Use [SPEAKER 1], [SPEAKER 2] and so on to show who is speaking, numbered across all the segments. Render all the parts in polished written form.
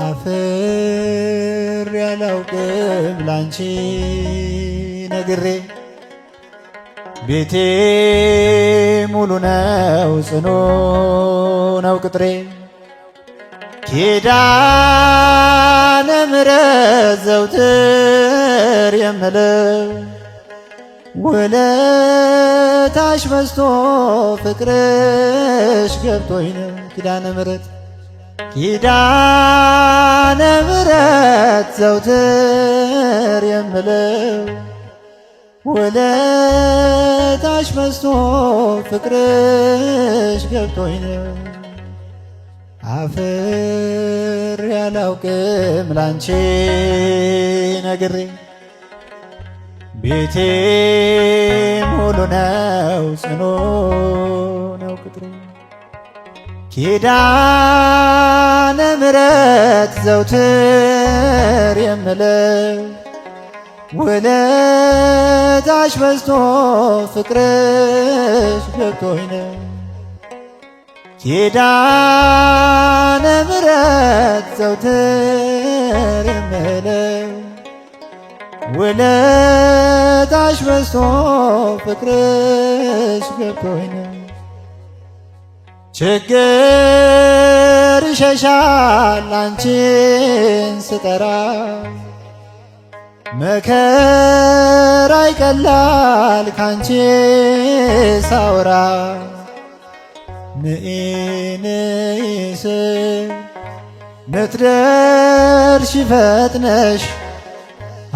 [SPEAKER 1] አፍሬ አላውቅም ላንቺ ነግሬ ቤቴ ሙሉ ነው ጽኑ ነው ቅጥሬ ኪዳነ ምሕረት ዘውትር የምለው ውለታሽ በዝቶ ፍቅርሽ ገብቶኝ ነው ኪዳነ ምሕረት ኪዳነ ምሕረት ዘውትር የምለው ውለታሽ በዝቶ ፍቅርሽ ገብቶኝ ነው አፍሬ አላውቅም ላንቺ ነግሬ ቤቴ ሙሉ ነው ጽኑ ነው ቅጥሬ ኪዳነ ምሕረት ዘውትር የምለው ውለታሽ በዝቶ ፍቅርሽ ገብቶኝ ነው ኪዳነ ምሕረት ዘውትር የምለው ውለታሽ በዝቶ ፍቅርሽ ገብቶኝ ነው ችግር ይሸሻል አንቺን ስጠራ መከራ ይቀላል ካንቺ ሳውራ ንኢንይስ ምትደርሺ ፈጥነሽ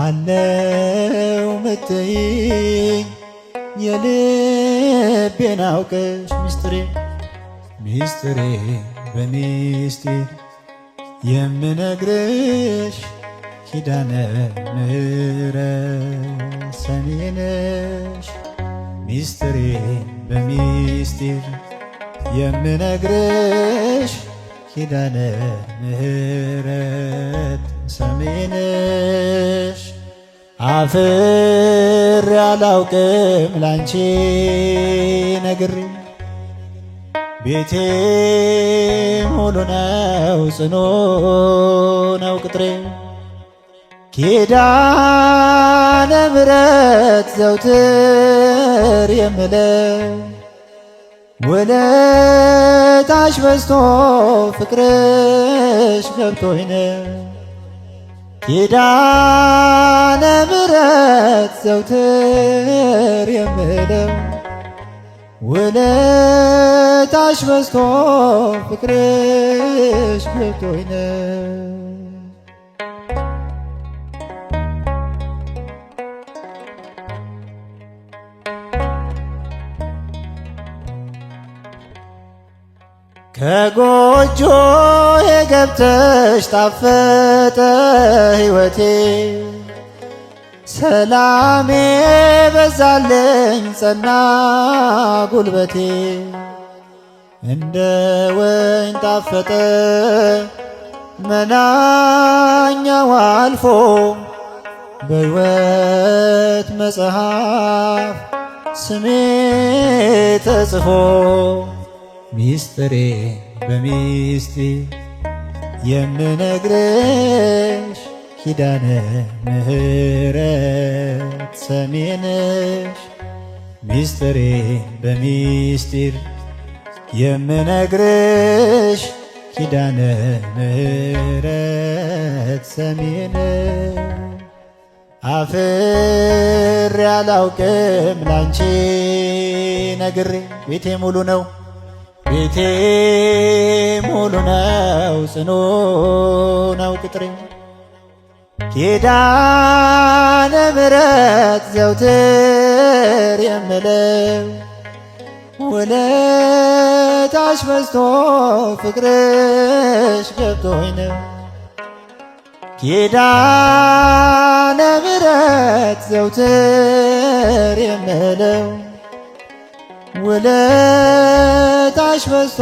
[SPEAKER 1] አለው ምትይኝ የልቤን አውቀሽ ሚስጥሬ በሚስጢር የምነግርሽ ኪዳነ ምሕረት ሰሚ ነሽ ሚስጥሬ በሚስጢር የምነግርሽ ኪዳነ ምሕረት ሰሚ ነሽ አፍሬ አላውቅም ላንቺ ነግሬ ቤቴ ሙሉ ነው ጽኑ ነው ቅጥሬ ኪዳነ ምሕረት ዘውትር የምለው ውለታሽ በዝቶ ፍቅርሽ ገብቶኝ ነው ኪዳነ ምሕረት ዘውትር የምለው ውለታሽ በዝቶ ፍቅርሽ ገብቶኝ ነው ከጎጆዬ ገብተሽ ጣፈጠ ሕይወቴ ሰላሜ በዛልኝ ጸና ጉልበቴ እንደ ወይን ጣፈጠ መናኛው አልፎ በሕይወት መጽሐፍ ስሜ ተጽፎ ሚስጥሬ በሚስጢር የምነግርሽ ኪዳነ ምሕረት ሰሚ ነሽ ሚስጥሬ በሚስጢር የምነግርሽ ኪዳነ ምሕረት ሰሚ ነሽ አፍሬ አላውቅም ላንቺ ነግሬ ቤቴ ሙሉ ነው ቤቴ ሙሉ ነው ጽኑ ነው ቅጥሬ ኪዳነ ምሕረት ዘውትር የምለው ውለታሽ በዝቶ ፍቅርሽ ገብቶኝ ነው ኪዳነ ምሕረት ዘውትር የምለው ውለታሽ በዝቶ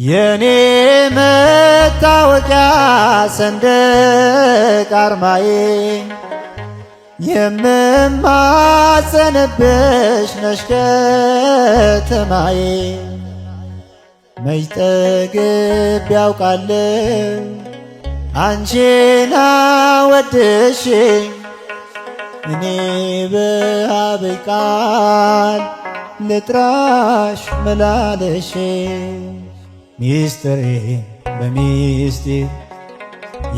[SPEAKER 1] የኔ መታወቂያ ሰንደቅ አርማዬ የምማጸንብሽ ነሽ ከተማዬ። መች ጠግቤ ያውቃለሁ አንቺን አወድሼ እኔ በአብይ ቃል ልጥራሽ መላለሼ። ሚስጥሬ በሚስጢር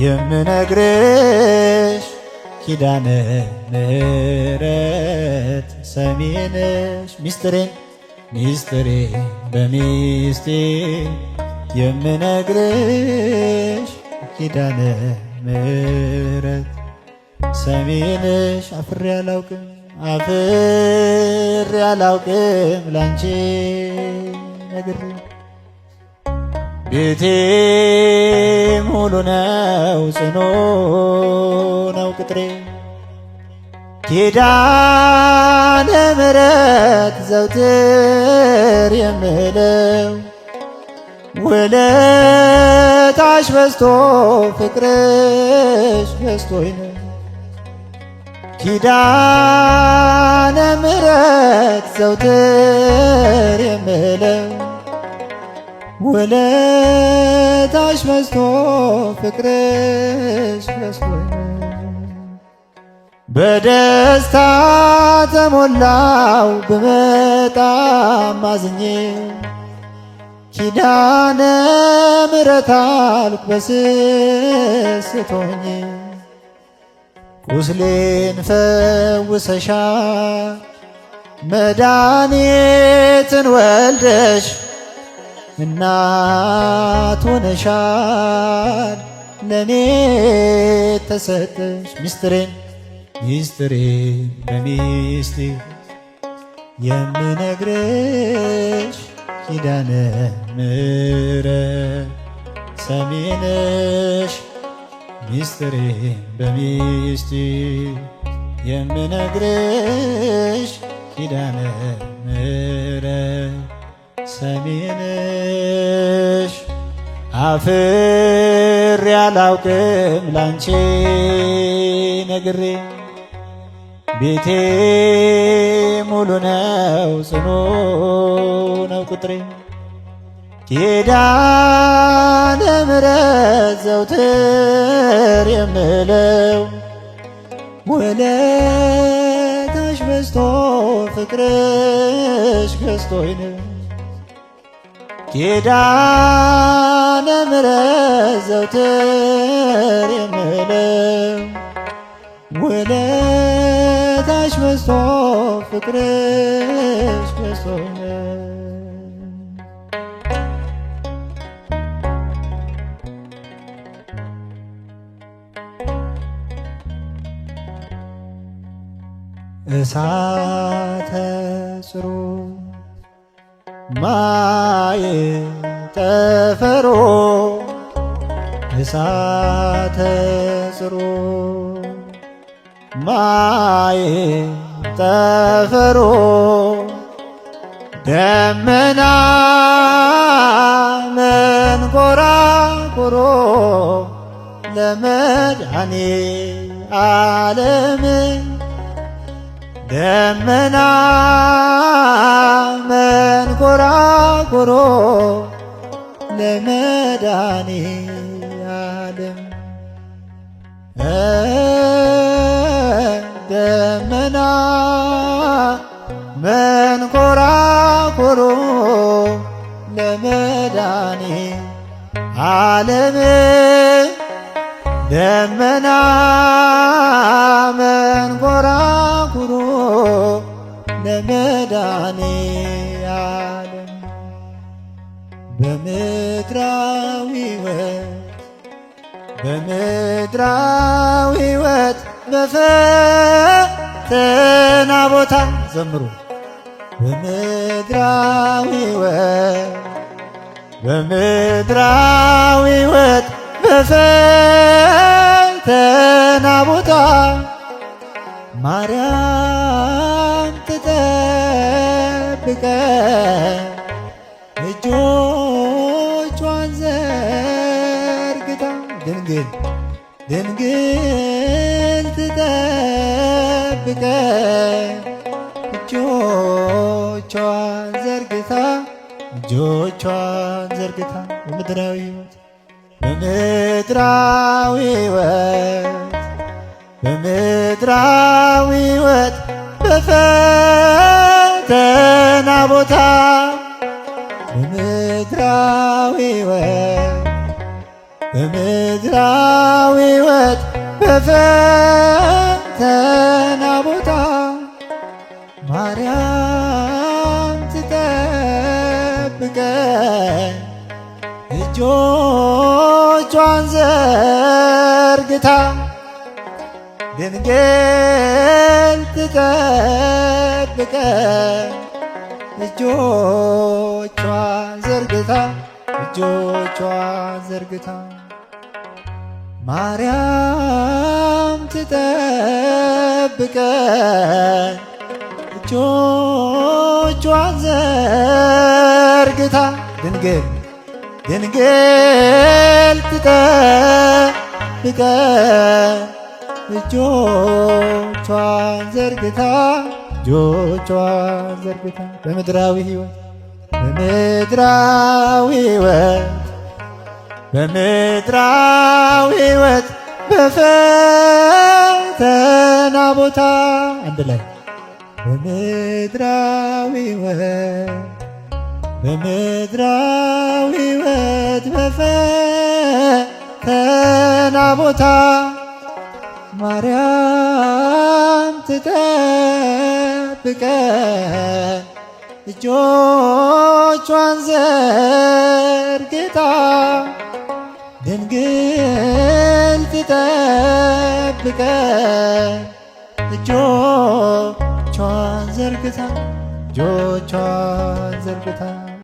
[SPEAKER 1] የምነግርሽ ኪዳነ ምሕረት ሰሚ ነሽ። ሚስጥሬ በሚስጢር የምነግርሽ ኪዳነ ምሕረት ሰሚ ነሽ። አፍሬ አላውቅም ላንቺ ነግሬ ቤቴ ሙሉ ነው ጽኑ ነው ቅጥሬ። ኪዳነ ምሕረት ዘውትር የምለው ውለታሽ በዝቶ ፍቅርሽ በዝቶኝ ነው። ኪዳነ ምሕረት ዘውትር የምለው ውለታሽ በዝቶ ፍቅርሽ በዝቶኝ በደስታ ተሞላው ብመጣም አዝኜ ኪዳነ ምሕረት አልኩ በስስት ሆኜ። ቁስሌን ፈውሰሻል መድኃኒትን ወልደሽ እናት ሆነሻል ለኔ ተሰጠሽ። ሚስጥሬን በሚስጢር የምነግርሽ ኪዳነ ምሕረት ሰሚ ነሽ። ሚስጥሬን በሚስጢር የምነግርሽ ኪዳነ ምሕረት ሰሚ ነሽ። አፍሬ አላውቅም ላንቺ ነግሬ ቤቴ ሙሉ ነው ጽኑ ነው ቅጥሬ። ኪዳነ ምሕረት ዘውትር የምለው ውለታሽ በዝቶ ፍቅርሽ ገዝቶኝ ነው። ኪዳነ ምሕረት ዘውትር የምለው ውለታሽ በዝቶ ፍቅርሽ ገዝቶኝ ነው። እሳተ ጽሩ ማየ ጠፈሮ እሳተ ጽሩ ማየ ጠፈሮ ደመና መንኰራኵሮ ለመድኃኔዓለም ደመና መንኰራኵሮ ለመድኃኔዓለም ደመና መንኰራኵሮ ለመድኃኔዓለም ደመና መንኰራኵሮ ለመድኃኔዓለም በምድራዊ ሕይወት በፈተና ቦታ ዘምሩ። በምድራዊ ሕይወት በፈተና ቦታ ማርያም ትጠብቀን እጆቿን ዘርግታ ድንግል ድንግል ትጠብቀን እጆቿን ዘርግታ በምድራዊ ሕይወት በፈተና ቦታ በምድራዊ ሕይወት በፈተና ቦታ ማርያም ትጠብቀን እጆቿን ዘርግታ ድንግል ትጠብቀን እጆቿን ዘርግታ ማርያም ትጠብቀን እጆቿን ዘርግታ ድንግል ትጠብቀን እጆቿን ዘርግታ በምድራዊ ሕይወት በፈተና ቦታ አንድ ላይ በምድራዊ ሕይወት በፈተና ቦታ ማርያም ትጠብቀን እጆቿን ዘርግታ ድንግል ትጠብቀን እጆቿን ዘርግታ